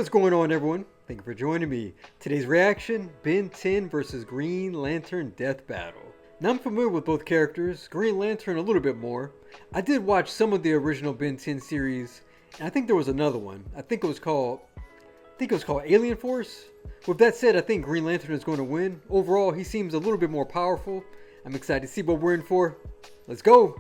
What's going on, everyone? Thank you for joining me. Today's reaction, Ben 10 versus Green Lantern Death Battle. Now, I'm familiar with both characters, Green Lantern a little bit more. I did watch some of the original Ben 10 series, and I think there was another one. I think it was called Alien Force. With that said, I think Green Lantern is going to win. Overall, he seems a little bit more powerful. I'm excited to see what we're in for. Let's go!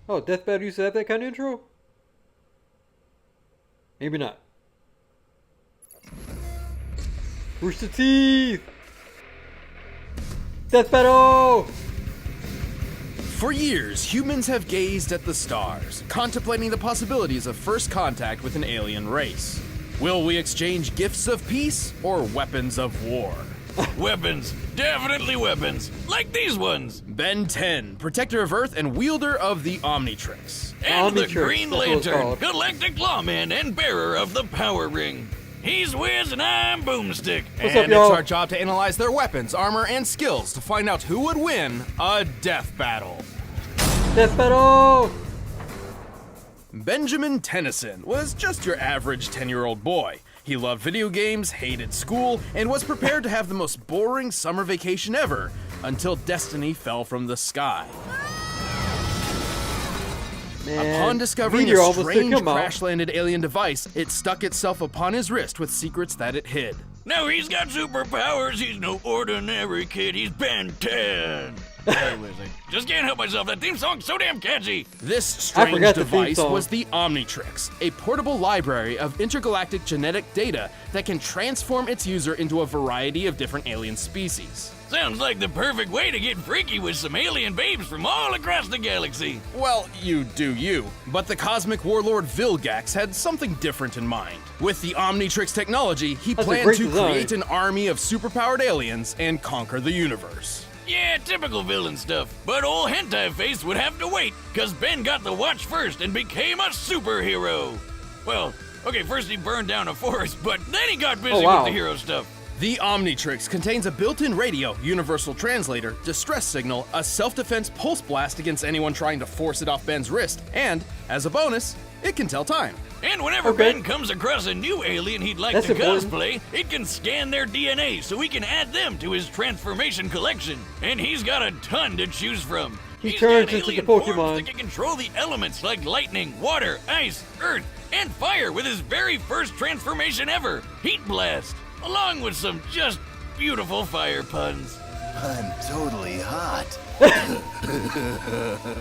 Oh, Death Battle used to have that kind of intro? Maybe not. Rooster Teeth! Death Battle! For years, humans have gazed at the stars, contemplating the possibilities of first contact with an alien race. Will we exchange gifts of peace or weapons of war? Weapons. Definitely weapons. Like these ones. Ben 10, protector of Earth and wielder of the Omnitrix. And the Omnitrix, Green that's what it's Lantern, called. Galactic Lawman and bearer of the Power Ring. He's Wiz and I'm Boomstick. What's And up, y'all? it's our job to analyze their weapons, armor, and skills to find out who would win a death battle. Death Battle! Benjamin Tennyson was just your average 10-year-old boy. He loved video games, hated school, and was prepared to have the most boring summer vacation ever until destiny fell from the sky. Man, Upon discovering Meteor a almost took strange him out. crash-landed alien device, it stuck itself upon his wrist with secrets that it hid. Now he's got superpowers. He's no ordinary kid. He's Ben 10. Sorry, Wiz, I just can't help myself. That theme song's so damn catchy. This I strange forgot the theme device song. was the Omnitrix, a portable library of intergalactic genetic data that can transform its user into a variety of different alien species. Sounds like the perfect way to get freaky with some alien babes from all across the galaxy. Well, you do you. But the cosmic warlord Vilgax had something different in mind. With the Omnitrix technology, he That's a planned great to design. create an army of superpowered aliens and conquer the universe. Yeah, typical villain stuff. But old Hentai Face would have to wait, cause Ben got the watch first and became a superhero. Well, okay, first he burned down a forest, but then he got busy Oh, wow. with the hero stuff. The Omnitrix contains a built-in radio, universal translator, distress signal, a self-defense pulse blast against anyone trying to force it off Ben's wrist, and, as a bonus, it can tell time. And whenever Okay. Ben comes across a new alien he'd like That's to important. cosplay, it can scan their DNA so he can add them to his transformation collection. And he's got a ton to choose from. He He's turns got into the alien Pokemon. forms that can control the elements like lightning, water, ice, earth, and fire with his very first transformation ever, Heat Blast, along with some just beautiful fire puns. I'm totally hot.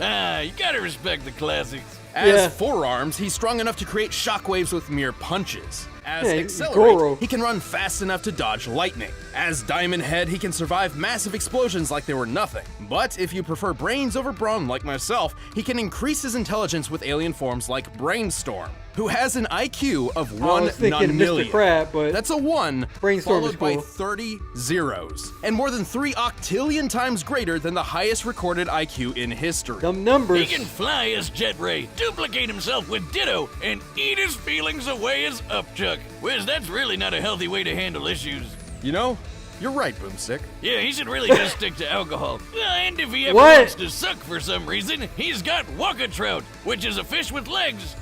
Ah, you gotta respect the classics. As Yeah. forearms, he's strong enough to create shockwaves with mere punches. As Yeah, Accelerate, Goro. he can run fast enough to dodge lightning. As Diamond Head, he can survive massive explosions like they were nothing. But if you prefer brains over brawn like myself, he can increase his intelligence with alien forms like Brainstorm, who has an IQ of I 1 was thinking non-million. Mr. Crab, but That's a 1 Brainstorm is followed by cool. 30 zeros, and more than 3 octillion times greater than the highest recorded IQ in history. them numbers. He can fly as Jet Ray, duplicate himself with Ditto, and eat his feelings away as Upchuck. Wiz, that's really not a healthy way to handle issues. You know, you're right, Boomstick. Yeah, he should really just stick to alcohol. And if he ever What? wants to suck for some reason, he's got Waka Trout, which is a fish with legs.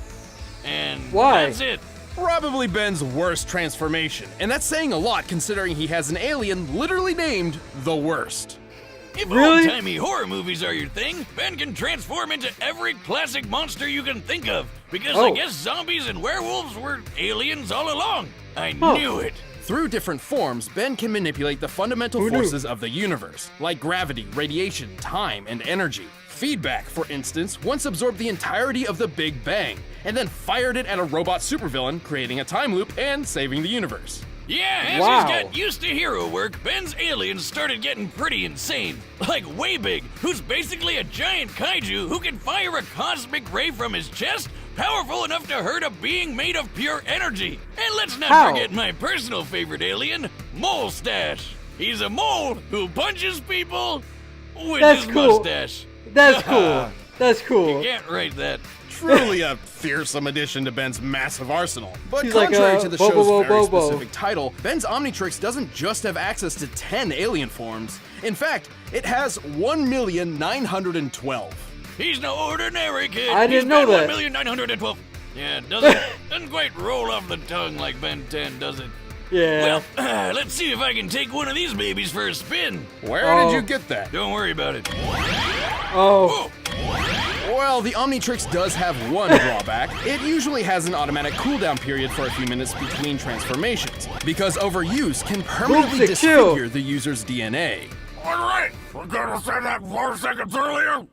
And Why? that's it. Probably Ben's worst transformation, and that's saying a lot considering he has an alien literally named the Worst. If Really? old-timey horror movies are your thing, Ben can transform into every classic monster you can think of. Because I Oh. guess zombies and werewolves were aliens all along. I Huh. knew it. Through different forms, Ben can manipulate the fundamental Who knew? forces of the universe, like gravity, radiation, time, and energy. Feedback, for instance, once absorbed the entirety of the Big Bang, and then fired it at a robot supervillain, creating a time loop and saving the universe. Yeah, as Wow. he's got used to hero work, Ben's aliens started getting pretty insane. Like Way Big, who's basically a giant kaiju who can fire a cosmic ray from his chest, powerful enough to hurt a being made of pure energy. And let's not How? forget my personal favorite alien, Mole Stash. He's a mole who punches people with That's his cool. mustache. That's cool. That's cool. Can't write that. Truly a fearsome addition to Ben's massive arsenal. But He's like, contrary to the Bobo show's very Bobo. specific title, Ben's Omnitrix doesn't just have access to 10 alien forms. In fact, it has 1,912,000. He's no ordinary kid. I didn't know that. 1,912. Yeah, doesn't quite roll off the tongue like Ben 10, does it? Yeah. Well, let's see if I can take one of these babies for a spin. Where Oh. did you get that? Don't worry about it. Oh. Well, the Omnitrix does have one drawback. It usually has an automatic cooldown period for a few minutes between transformations, because overuse can permanently Boomstick, chill. disfigure the user's DNA. All right, forgot to say that 4 seconds earlier.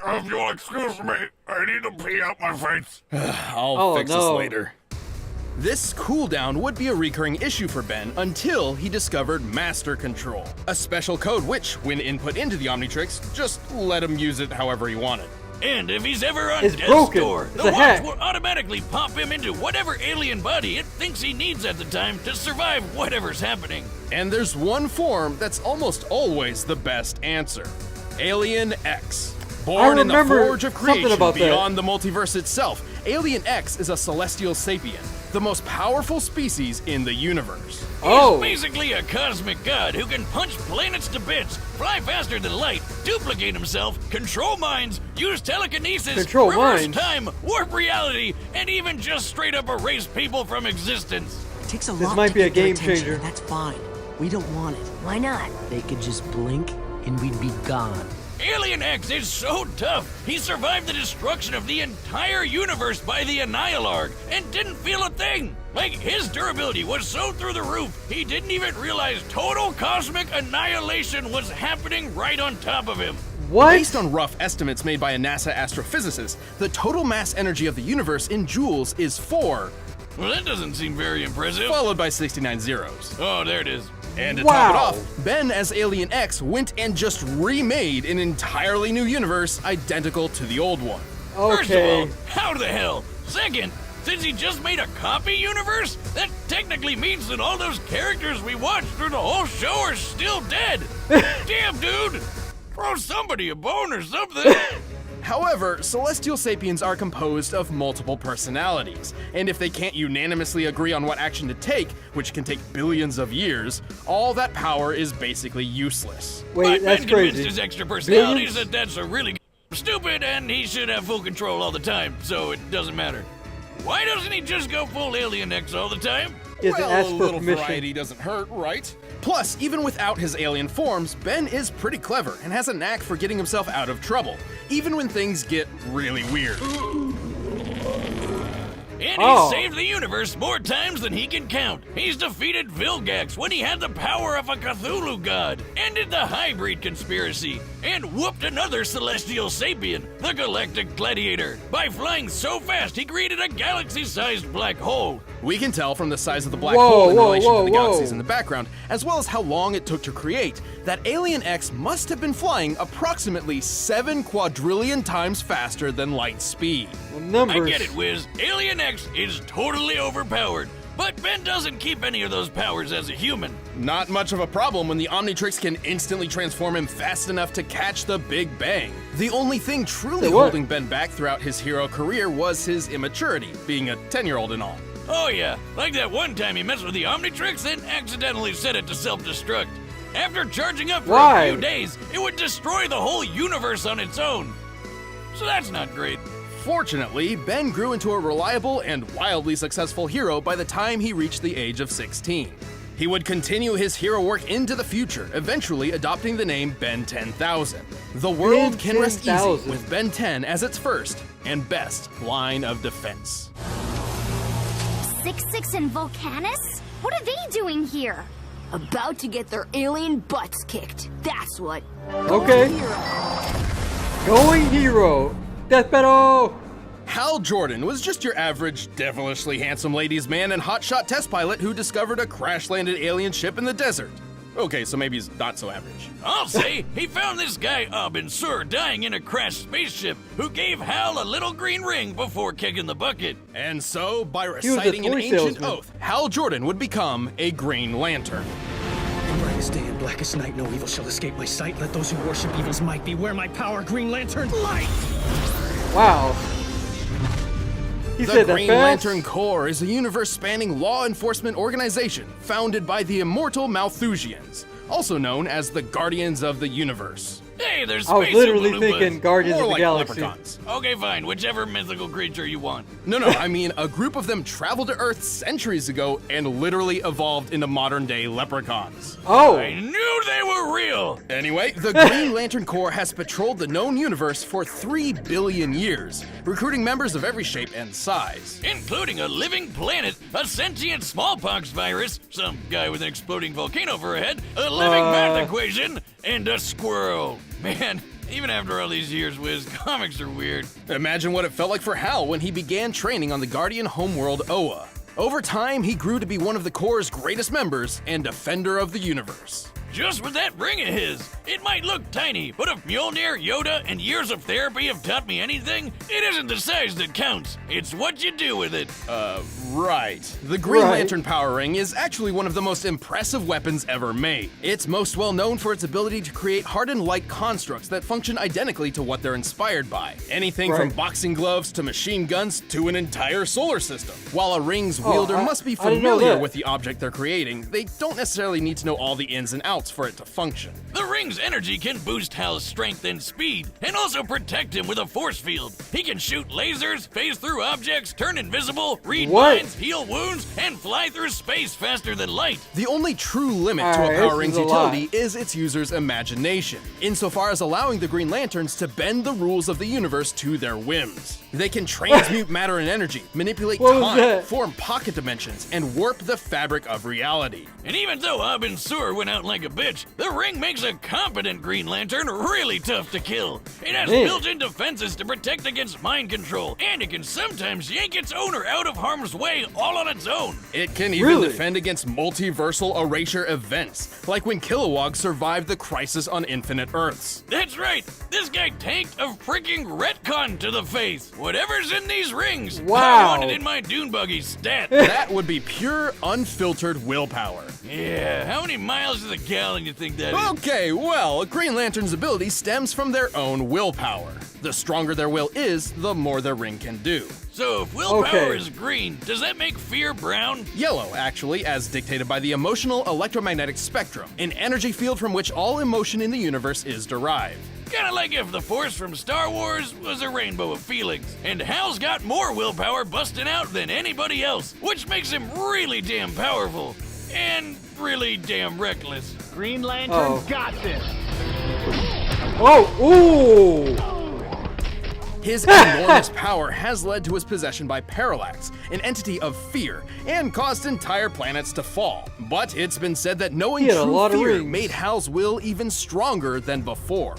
If you'll excuse me, I need to pee out my face. I'll Oh, fix this no. later. This cooldown would be a recurring issue for Ben until he discovered Master Control, a special code which, when input into the Omnitrix, just let him use it however he wanted. And if he's ever on It's death's broken. door, It's the a watch hack. will automatically pop him into whatever alien body it thinks he needs at the time to survive whatever's happening. And there's one form that's almost always the best answer. Alien X. Born in the remember forge of something creation about that. beyond the multiverse itself, Alien X is a celestial sapien, the most powerful species in the universe. Oh. He's basically a cosmic god who can punch planets to bits, fly faster than light, duplicate himself, control minds, use telekinesis, Control reverse minds? time, warp reality, and even just straight up erase people from existence. It takes a This lot might to be a get their game attention. changer. That's fine. We don't want it. Why not? They could just blink and we'd be gone. Alien X is so tough, he survived the destruction of the entire universe by the Annihilarg and didn't feel a thing. Like, his durability was so through the roof, he didn't even realize total cosmic annihilation was happening right on top of him. What? Based on rough estimates made by a NASA astrophysicist, the total mass energy of the universe in joules is 4, Well, that doesn't seem very impressive. followed by 69 zeros. Oh, there it is. And to Wow. top it off, Ben as Alien X went and just remade an entirely new universe identical to the old one. First of Okay. all, how the hell? Second, since he just made a copy universe, that technically means that all those characters we watched through the whole show are still dead. Damn, dude! Throw somebody a bone or something. However, Celestial Sapiens are composed of multiple personalities, and if they can't unanimously agree on what action to take, which can take billions of years, all that power is basically useless. Wait, But that's Ben convinced crazy. his extra personalities Billions? that that's a really stupid and he should have full control all the time, so it doesn't matter. Why doesn't he just go full Alien X all the time? He hasn't Well, asked a for little permission. variety doesn't hurt, right? Plus, even without his alien forms, Ben is pretty clever and has a knack for getting himself out of trouble, even when things get really weird. And Oh. he's saved the universe more times than he can count. He's defeated Vilgax when he had the power of a Cthulhu god, ended the hybrid conspiracy, and whooped another celestial sapien, the Galactic Gladiator, by flying so fast he created a galaxy-sized black hole. We can tell from the size of the black Whoa, hole in whoa, relation whoa, to the galaxies whoa. in the background, as well as how long it took to create, that Alien X must have been flying approximately 7 quadrillion times faster than light speed. Well, I numbers. get it, Wiz. Alien X is totally overpowered, but Ben doesn't keep any of those powers as a human. Not much of a problem when the Omnitrix can instantly transform him fast enough to catch the Big Bang. The only thing truly Say what? holding Ben back throughout his hero career was his immaturity, being a 10-year-old and all. Oh yeah, like that one time he messed with the Omnitrix and accidentally set it to self-destruct. After charging up for Why? a few days, it would destroy the whole universe on its own. So that's not great. Fortunately, Ben grew into a reliable and wildly successful hero by the time he reached the age of 16. He would continue his hero work into the future, eventually adopting the name Ben 10,000. The world Ben can rest easy 10,000. with Ben 10 as its first and best line of defense. 6-6 and Volcanus? What are they doing here? About to get their alien butts kicked. That's what. Okay. Going hero. Death battle. Hal Jordan was just your average, devilishly handsome ladies' man and hotshot test pilot who discovered a crash-landed alien ship in the desert. Okay, so maybe he's not so average. I'll say he found this guy Abin Sur dying in a crashed spaceship who gave Hal a little green ring before kicking the bucket. And so, by was a reciting an toy ancient salesman. oath, Hal Jordan would become a Green Lantern. Brightest day and blackest night, no evil shall escape my sight. Let those who worship evil's might beware my power, Green Lantern, light! Wow. He The said that Green fast. Lantern Corps is a universe-spanning law enforcement organization founded by the immortal Malthusians, also known as the Guardians of the Universe. Hey, there's space I was literally Oompa thinking Loompas. Guardians More of the like Galaxy. leprechauns. Okay, fine. Whichever mythical creature you want. No, I mean, a group of them traveled to Earth centuries ago and literally evolved into modern-day leprechauns. Oh, I knew they were real. Anyway, the Green Lantern Corps has patrolled the known universe for 3 billion years, recruiting members of every shape and size. Including a living planet, a sentient smallpox virus, some guy with an exploding volcano for a head, a living math equation, and a squirrel. Man, even after all these years, Wiz, comics are weird. Imagine what it felt like for Hal when he began training on the Guardian homeworld Oa. Over time, he grew to be one of the Corps' greatest members and defender of the universe. Just with that ring of his, it might look tiny, but if Mjolnir, Yoda, and years of therapy have taught me anything, it isn't the size that counts. It's what you do with it. Right. The Green Right. Lantern Power Ring is actually one of the most impressive weapons ever made. It's most well known for its ability to create hardened light constructs that function identically to what they're inspired by. Anything from Right. boxing gloves to machine guns to an entire solar system. While a ring's wielder must be I didn't know familiar that. with the object they're creating, they don't necessarily need to know all the ins and outs for it to function. The ring's energy can boost Hal's strength and speed, and also protect him with a force field. He can shoot lasers, phase through objects, turn invisible, read What? minds, heal wounds, and fly through space faster than light. The only true limit to Alright, a Power this Ring's is a lot. utility is its user's imagination, insofar as allowing the Green Lanterns to bend the rules of the universe to their whims. They can transmute matter and energy, manipulate What was time, that? form pocket dimensions, and warp the fabric of reality. And even though Abin Sur went out like a bitch, the ring makes a competent Green Lantern really tough to kill. It has Man. built-in defenses to protect against mind control, and it can sometimes yank its owner out of harm's way all on its own. It can even Really? defend against multiversal erasure events, like when Kilowog survived the Crisis on Infinite Earths. That's right, this guy tanked a freaking retcon to the face. Whatever's in these rings, I Wow. want it in my Dune Buggy stat. That would be pure, unfiltered willpower. Yeah, how many miles to the gallon you think that is? Okay, well, a Green Lantern's ability stems from their own willpower. The stronger their will is, the more their ring can do. So if willpower Okay. is green, does that make fear brown? Yellow, actually, as dictated by the emotional electromagnetic spectrum, an energy field from which all emotion in the universe is derived. Kinda like if the Force from Star Wars was a rainbow of feelings, and Hal's got more willpower busting out than anybody else, which makes him really damn powerful. And really damn reckless. Green Lantern Oh. got this. Oh, ooh. His enormous power has led to his possession by Parallax, an entity of fear, and caused entire planets to fall. But it's been said that knowing He had a lot true of fear rings. made Hal's will even stronger than before.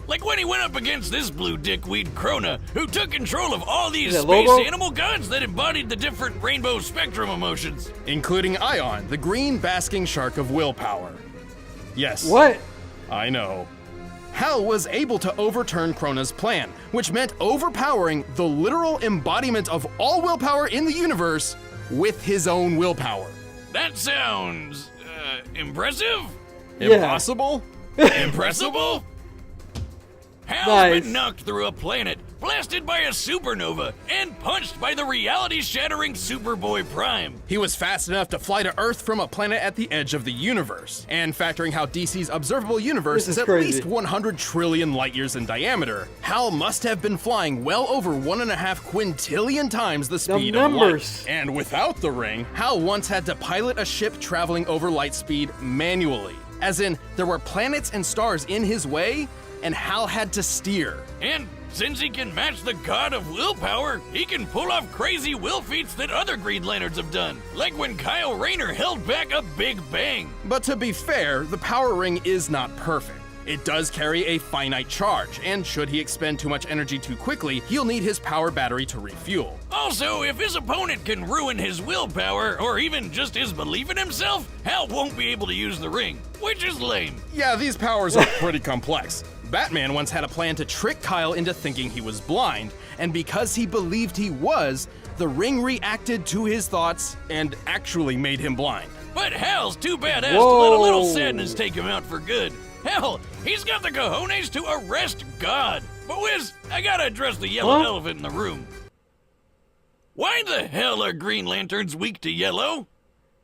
Like when he went up against this blue dickweed Krona, who took control of all these Is that space Lobo? animal gods that embodied the different rainbow spectrum emotions. Including Ion, the green basking shark of willpower. Yes, What? I know. Hal was able to overturn Krona's plan, which meant overpowering the literal embodiment of all willpower in the universe with his own willpower. That sounds, impressive? Yeah. Impossible? Impressible? Hal's Nice. been knocked through a planet, blasted by a supernova, and punched by the reality-shattering Superboy Prime. He was fast enough to fly to Earth from a planet at the edge of the universe. And factoring how DC's observable universe This is is at crazy. least 100 trillion light years in diameter, Hal must have been flying well over 1.5 quintillion times the speed of numbers. light. And without the ring, Hal once had to pilot a ship traveling over light speed manually. As in, there were planets and stars in his way, and Hal had to steer. And since he can match the god of willpower, he can pull off crazy will feats that other Green Lanterns have done, like when Kyle Rayner held back a Big Bang. But to be fair, the power ring is not perfect. It does carry a finite charge, and should he expend too much energy too quickly, he'll need his power battery to refuel. Also, if his opponent can ruin his willpower, or even just his belief in himself, Hal won't be able to use the ring, which is lame. Yeah, these powers are pretty complex. Batman once had a plan to trick Kyle into thinking he was blind, and because he believed he was, the ring reacted to his thoughts and actually made him blind. But Hal's too badass to let a little Whoa. sadness take him out for good. Hell, he's got the cojones to arrest God. But Wiz, I gotta address the yellow Huh? elephant in the room. Why the hell are Green Lanterns weak to yellow?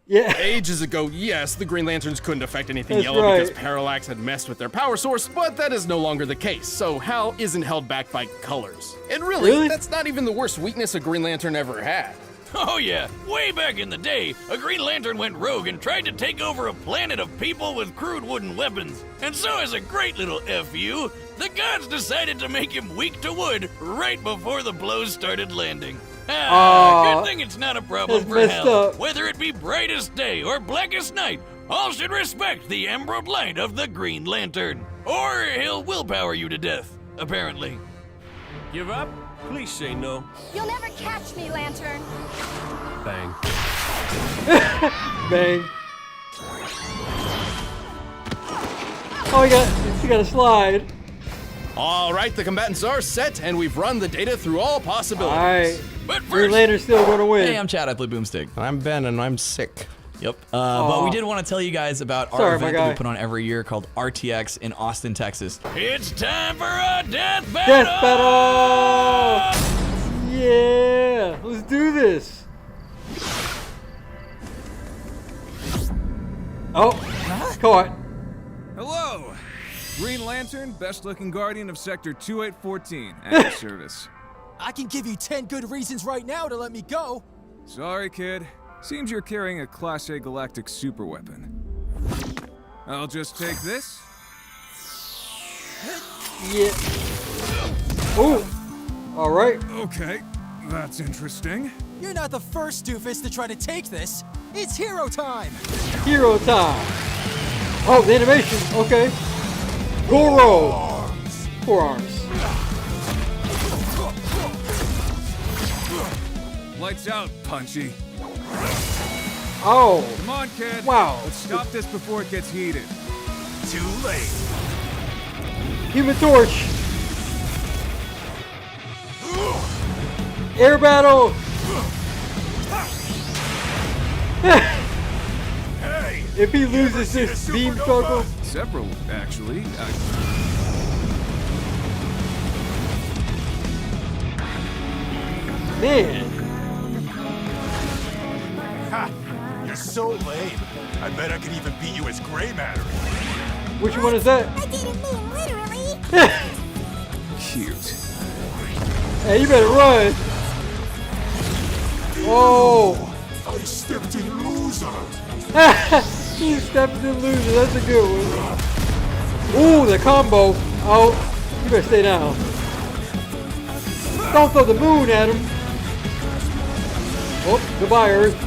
Yeah. Ages ago, yes, the Green Lanterns couldn't affect anything That's yellow right. because Parallax had messed with their power source, but that is no longer the case, so Hal isn't held back by colors. And really, that's not even the worst weakness a Green Lantern ever had. Oh yeah, way back in the day, a Green Lantern went rogue and tried to take over a planet of people with crude wooden weapons. And so as a great little FU, the gods decided to make him weak to wood right before the blows started landing. Good thing it's not a problem That's for messed Hal. up. Whether it be brightest day or blackest night, all should respect the emerald light of the Green Lantern. Or he'll willpower you to death, apparently. Give up? Please say no. You'll never catch me, Lantern. Bang. Bang. Oh, you got a slide. All right, the combatants are set, and we've run the data through all possibilities. All right. But Green first, Lantern's still gonna win. Hey, I'm Chad. I play Boomstick. I'm Ben, and I'm sick. Yep. But we did want to tell you guys about Sorry, our my event that guy. we put on every year called RTX in Austin, Texas. it's time for a death battle! Death battle! Yeah, let's do this. Oh, caught. Hello! Green Lantern, best looking guardian of Sector 2814, at your service. I can give you 10 good reasons right now to let me go. Sorry, kid. Seems you're carrying a Class A galactic superweapon. I'll just take this. Yeah. Oh, all right. Okay, that's interesting. You're not the first doofus to try to take this. It's hero time. Hero time. Oh, the animation. Okay. Goro. Forearms. Lights out, Punchy. Oh. Come on, kid. Wow. Let's stop this before it gets heated. Too late. Human Torch. Air battle. Hey! If he loses this beam struggle. Several, actually. Man. Ha! You're so lame. I bet I can even beat you as gray matter. Which one is that? I didn't mean literally. Cute. Hey, you better run. Oh. I stepped in loser. He stepped in loser. That's a good one. Ooh, the combo. Oh, you better stay down. Don't throw the moon at him. Oh, goodbye, Earth.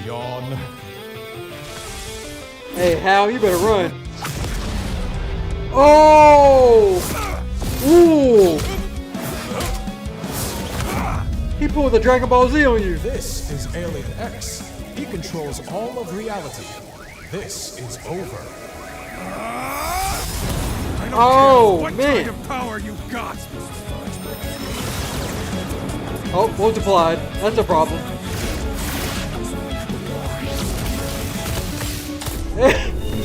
Yawn. Hey, Hal, you better run. Oh! Ooh! He pulled the Dragon Ball Z on you. This is Alien X. He controls all of reality. This is over. I don't Oh, care what man. kind of power you got. Oh, multiplied. That's a problem.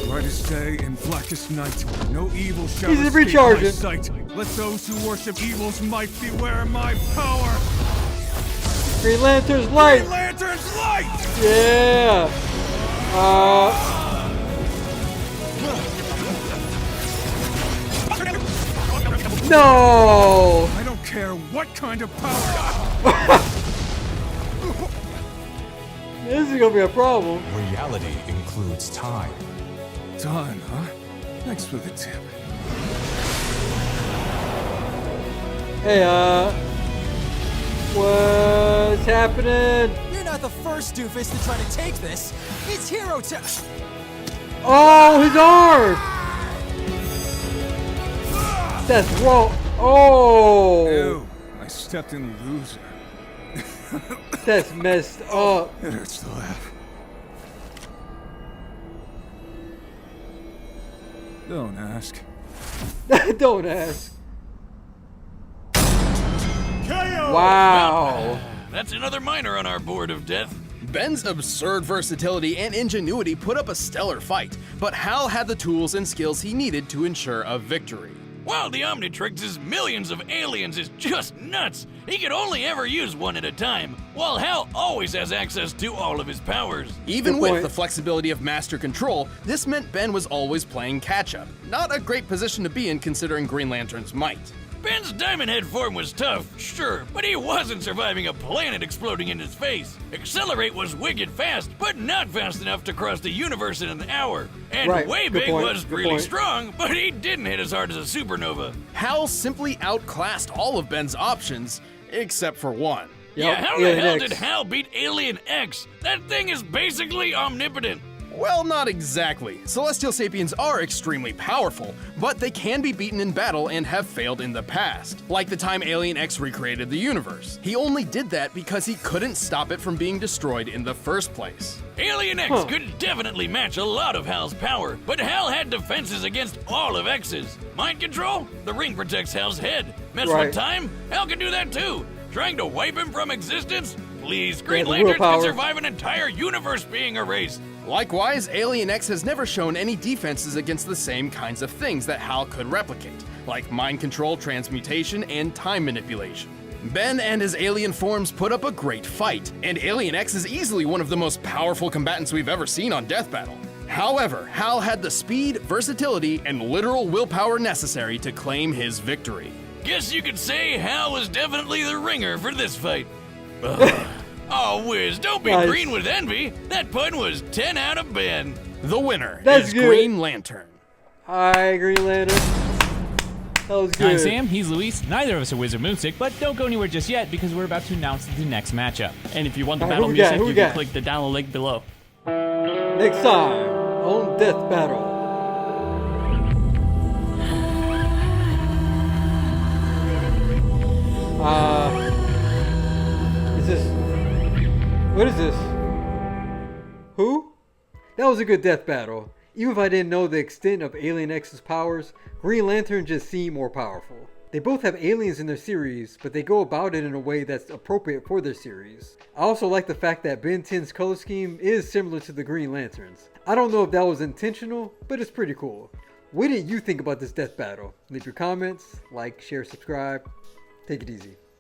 Brightest day and blackest night. No evil shall He's escape recharging. my sight. Let those who worship evil's might beware my power. Green Lantern's light. Green Lantern's light! Yeah. No. I don't care what kind of power. This is gonna be a problem. Reality includes time. Time, huh? Thanks for the tip. Hey, what's happening? You're not the first doofus to try to take this. It's hero time. Oh, his arm. That's wrong. Oh. Ew, I stepped in loser. That's messed up. It hurts to laugh. Don't ask. Don't ask. Wow. That's another minor on our board of death. Ben's absurd versatility and ingenuity put up a stellar fight, but Hal had the tools and skills he needed to ensure a victory. While the Omnitrix's millions of aliens is just nuts, he could only ever use one at a time, while Hal always has access to all of his powers. Even with the flexibility of Master Control, this meant Ben was always playing catch-up. Not a great position to be in considering Green Lantern's might. Ben's Diamond Head form was tough, sure, but he wasn't surviving a planet exploding in his face. Accelerate was wicked fast, but not fast enough to cross the universe in an hour. And Way Big was really strong, but he didn't hit as hard as a supernova. Hal simply outclassed all of Ben's options, except for one. Yeah, how the hell did Hal beat Alien X? That thing is basically omnipotent. Well, not exactly. Celestial Sapiens are extremely powerful, but they can be beaten in battle and have failed in the past, like the time Alien X recreated the universe. He only did that because he couldn't stop it from being destroyed in the first place. Alien X could definitely match a lot of Hal's power, but Hal had defenses against all of X's. Mind control? The ring protects Hal's head. Mess with time? Hal can do that too. Trying to wipe him from existence? Please, Green Lanterns can survive an entire universe being erased. Likewise, Alien X has never shown any defenses against the same kinds of things that Hal could replicate, like mind control, transmutation, and time manipulation. Ben and his alien forms put up a great fight, and Alien X is easily one of the most powerful combatants we've ever seen on Death Battle. However, Hal had the speed, versatility, and literal willpower necessary to claim his victory. Guess you could say Hal was definitely the ringer for this fight. Oh, whiz, don't be green with envy. That pun was 10 out of Ben. The winner is Green Lantern. Hi, Green Lantern. That was good. I'm Sam, he's Luis. Neither of us are Wizard Moonstick, but don't go anywhere just yet because we're about to announce the next matchup. And if you want the battle music, you can click the download link below. Next time on Death Battle. What is this? Who? That was a good death battle. Even if I didn't know the extent of Alien X's powers, Green Lantern just seemed more powerful. They both have aliens in their series, but they go about it in a way that's appropriate for their series. I also like the fact that Ben 10's color scheme is similar to the Green Lantern's. I don't know if that was intentional, but it's pretty cool. What did you think about this death battle? Leave your comments, like, share, subscribe. Take it easy.